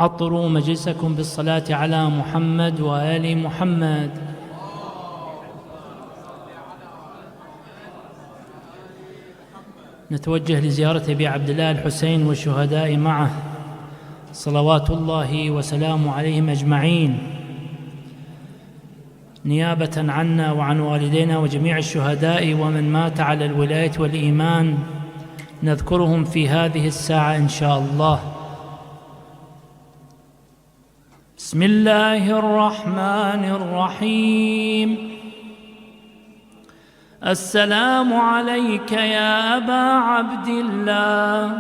عطروا مجلسكم بالصلاة على محمد وآل محمد. نتوجه لزيارة أبي عبد الله الحسين والشهداء معه صلوات الله وسلامه عليهم أجمعين، نيابة عنا وعن والدينا وجميع الشهداء ومن مات على الولاية والإيمان، نذكرهم في هذه الساعة إن شاء الله. بسم الله الرحمن الرحيم. السلام عليك يا أبا عبد الله،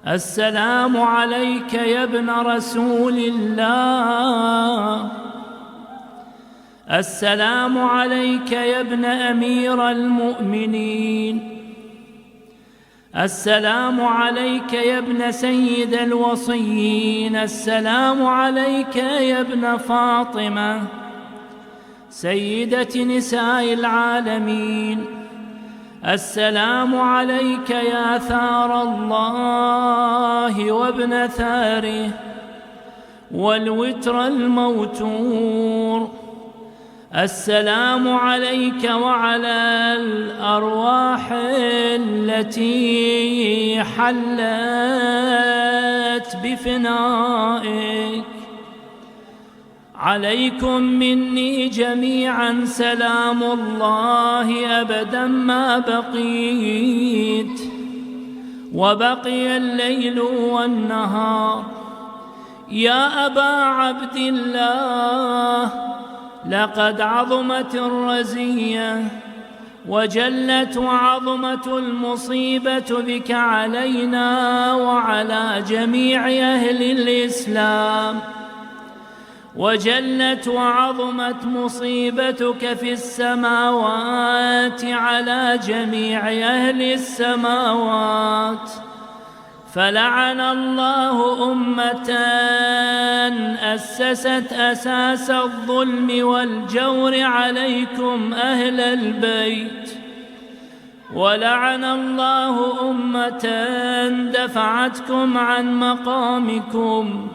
السلام عليك يا ابن رسول الله، السلام عليك يا ابن أمير المؤمنين، السلام عليك يا ابن سيد الوصيين، السلام عليك يا ابن فاطمة سيدة نساء العالمين، السلام عليك يا ثار الله وابن ثاره والوتر الموتور، السلام عليك وعلى الأرواح التي حلت بفنائك، عليكم مني جميعا سلام الله أبدا ما بقيت وبقي الليل والنهار. يا أبا عبد الله، لقد عظمت الرزية وجلت وعظمت المصيبة بك علينا وعلى جميع أهل الإسلام، وجلت وعظمت مصيبتك في السماوات على جميع أهل السماوات، فلعن الله أمة أسست أساس الظلم والجور عليكم أهل البيت، ولعن الله أمة دفعتكم عن مقامكم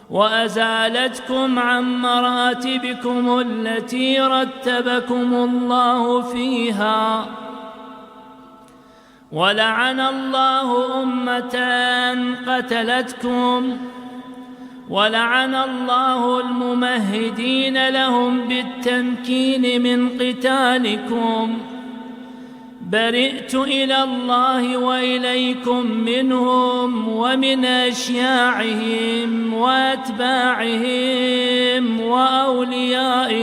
وأزالتكم عن مراتبكم التي رتبكم الله فيها، ولعن الله أمة قتلتكم، ولعن الله الممهدين لهم بالتمكين من قتالكم. برئت إلى الله وإليكم منهم ومن أشياعهم وأتباعهم وأوليائهم.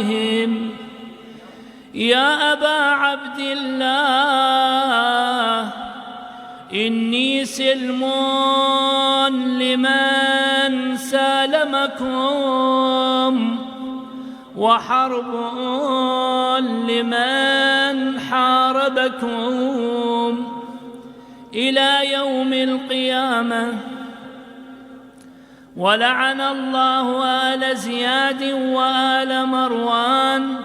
يا أبا عبد الله، إني سلم لمن سالمكم وحرب لمن حاربكم إلى يوم القيامة. ولعن الله آل زياد وآل مروان،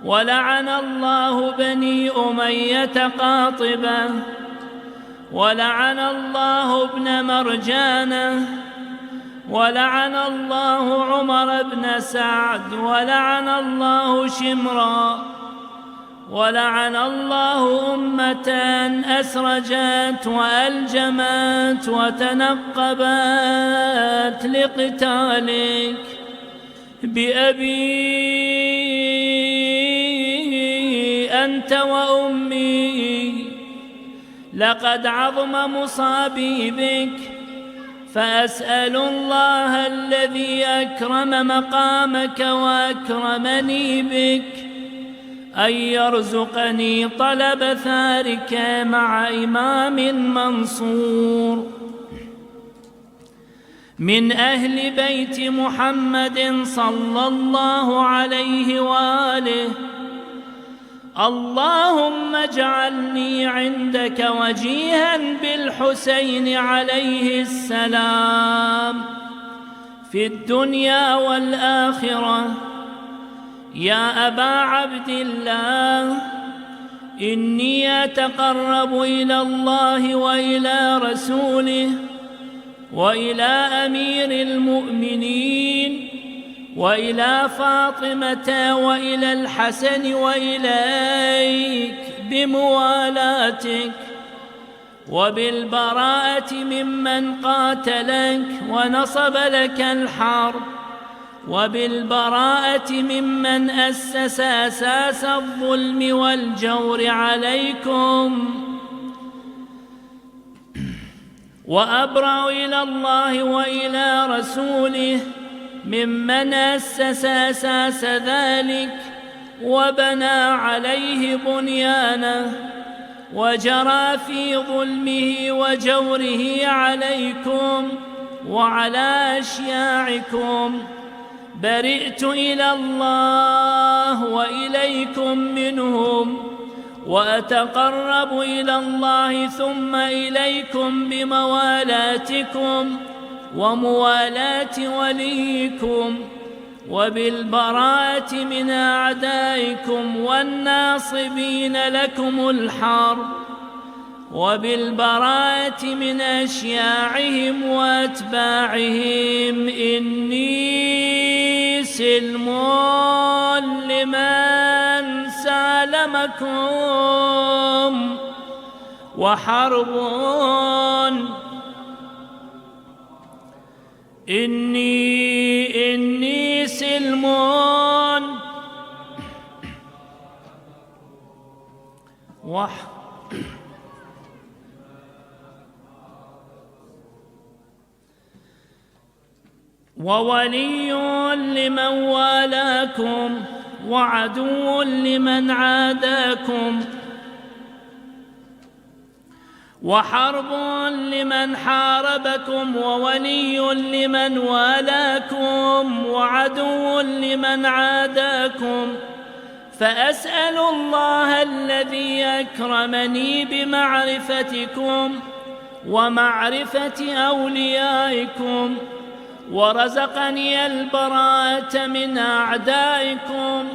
ولعن الله بني أمية قاطبة، ولعن الله ابن مرجانة، ولعن الله عمر بن سعد، ولعن الله شمرا، ولعن الله أمة أسرجت وألجمت وتنقبت لقتالك. بأبي أنت وأمي، لقد عظم مصابي بك، فأسأل الله الذي أكرم مقامك وأكرمني بك أن يرزقني طلب ثارك مع إمام منصور من أهل بيت محمد صلى الله عليه وآله. اللهم اجعلني عندك وجيها بالحسين عليه السلام في الدنيا والآخرة. يا أبا عبد الله، إني أتقرب إلى الله وإلى رسوله وإلى أمير المؤمنين وإلى فاطمة وإلى الحسن وإليك بموالاتك، وبالبراءة ممن قاتلك ونصب لك الحرب، وبالبراءة ممن أسس أساس الظلم والجور عليكم. وأبرأ إلى الله وإلى رسوله ممن أسس أساس ذلك وبنى عليه بنيانه وجرى في ظلمه وجوره عليكم وعلى أشياعكم. برئت إلى الله وإليكم منهم، وأتقرب إلى الله ثم إليكم بموالاتكم وموالاة وليكم، وبالبراءة من أعدائكم والناصبين لكم الحرب، وبالبراءة من أشياعهم وأتباعهم. إني سلم لمن سالمكم وحرب إني سلم وولي لمن والاكم وعدو لمن عاداكم، وحرب لمن حاربكم وولي لمن والاكم وعدو لمن عاداكم. فأسأل الله الذي أكرمني بمعرفتكم ومعرفة أوليائكم ورزقني البراءة من أعدائكم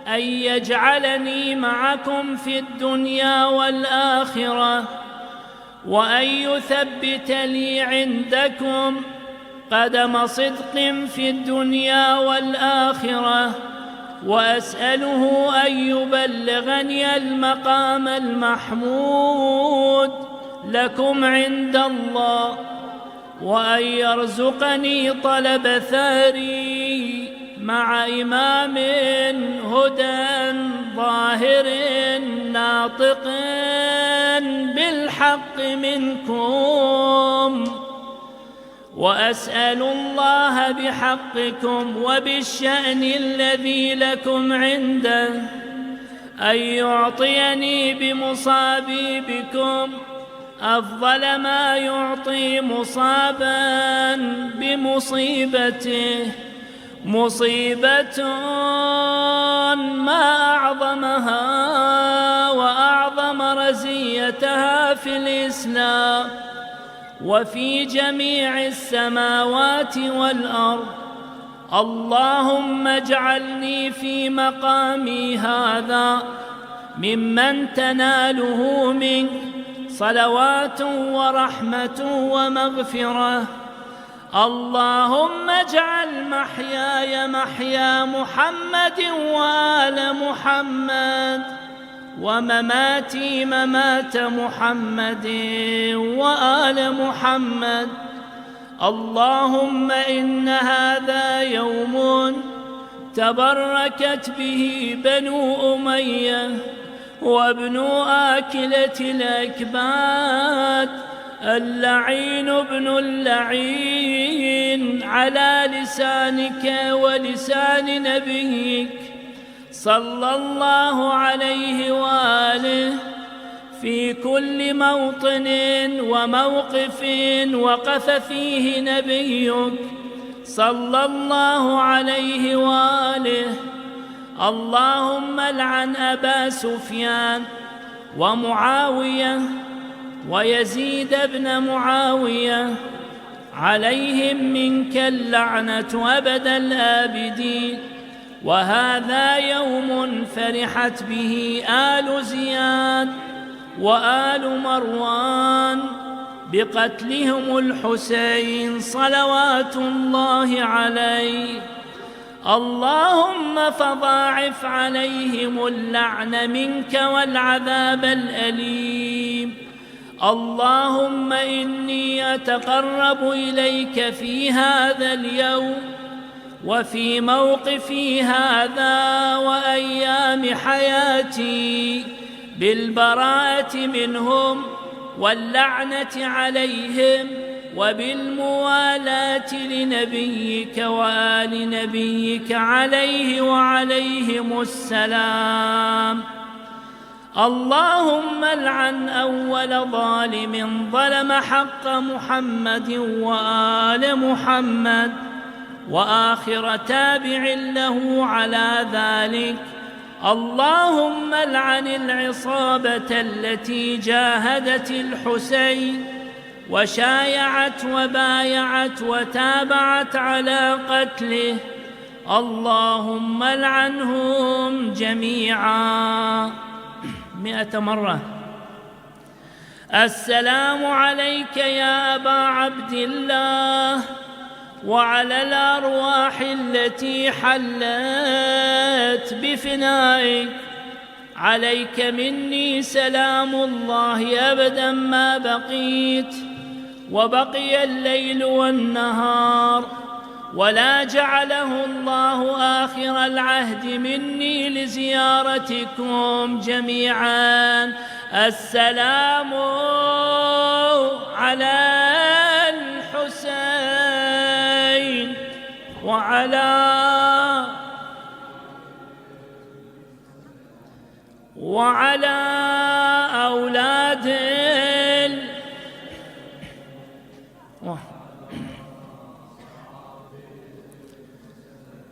أن يجعلني معكم في الدنيا والآخرة، وأن يثبت لي عندكم قدم صدق في الدنيا والآخرة، وأسأله أن يبلغني المقام المحمود لكم عند الله، وأن يرزقني طلب ثاري مع إمام هدى ظاهر ناطق بالحق منكم. وأسأل الله بحقكم وبالشأن الذي لكم عنده أن يعطيني بمصابي بكم أفضل ما يعطي مصابا بمصيبته، مصيبة ما أعظمها وأعظم رزيتها في الإسلام وفي جميع السماوات والأرض. اللهم اجعلني في مقامي هذا ممن تناله منك صلوات ورحمة ومغفرة. اللهم اجعل محياي محيا محمد وآل محمد، ومماتي ممات محمد وآل محمد. اللهم إن هذا يوم تبركت به بنو أمية وابن آكلة الأكباد اللعين ابن اللعين على لسانك ولسان نبيك صلى الله عليه وآله في كل موطن وموقف وقف فيه نبيك صلى الله عليه وآله. اللهم لعن أبا سفيان ومعاوية ويزيد بن معاوية، عليهم منك اللعنة أبد الآبدين. وهذا يوم فرحت به آل زياد وآل مروان بقتلهم الحسين صلوات الله عليه. اللهم فضاعف عليهم اللعن منك والعذاب الأليم. اللهم إني أتقرب إليك في هذا اليوم وفي موقفي هذا وأيام حياتي بالبراءة منهم واللعنة عليهم وبالموالاة لنبيك وآل نبيك عليه وعليهم السلام. اللهم العن أول ظالم ظلم حق محمد وآل محمد وآخر تابع له على ذلك. اللهم العن العصابة التي جاهدت الحسين وشايعت وبايعت وتابعت على قتله. اللهم العنهم جميعا 100 مرة. السلام عليك يا أبا عبد الله وعلى الأرواح التي حلت بفنائك. عليك مني سلام الله أبدا ما بقيت وبقي الليل والنهار، ولا جعله الله آخر العهد مني لزيارتكم جميعا. السلام على الحسين وعلى أولاد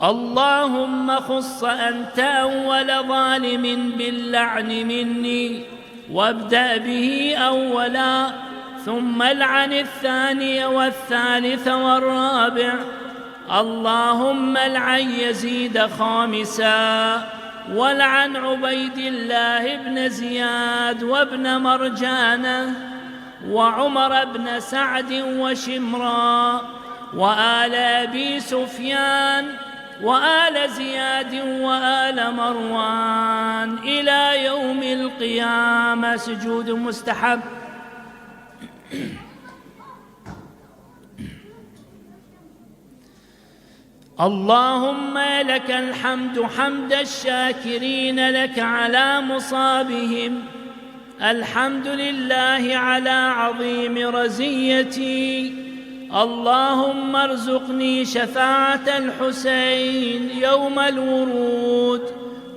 اللهم خص أنت أول ظالم باللعن مني وابدأ به أولا، ثم العن الثاني والثالث والرابع. اللهم العن يزيد خامسا، والعن عبيد الله بن زياد وابن مرجانة وعمر بن سعد وشمرا وآل أبي سفيان وآل زياد وآل مروان إلى يوم القيامة. سجود مستحب. اللهم لك الحمد حمد الشاكرين لك على مصابهم. الحمد لله على عظيم رزيتي. اللهم ارزقني شفاعة الحسين يوم الورود،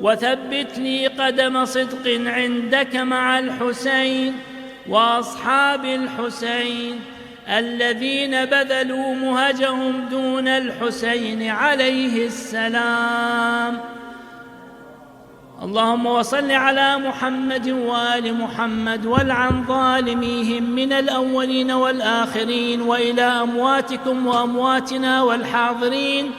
وثبت لي قدم صدق عندك مع الحسين وأصحاب الحسين الذين بذلوا مهجهم دون الحسين عليه السلام. اللهم وصل على محمد وآل محمد والعن ظالميهم من الأولين والآخرين وإلى أمواتكم وأمواتنا والحاضرين.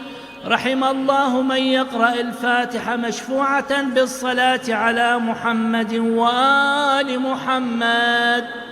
رحم الله من يقرأ الفاتحة مشفوعة بالصلاة على محمد وآل محمد.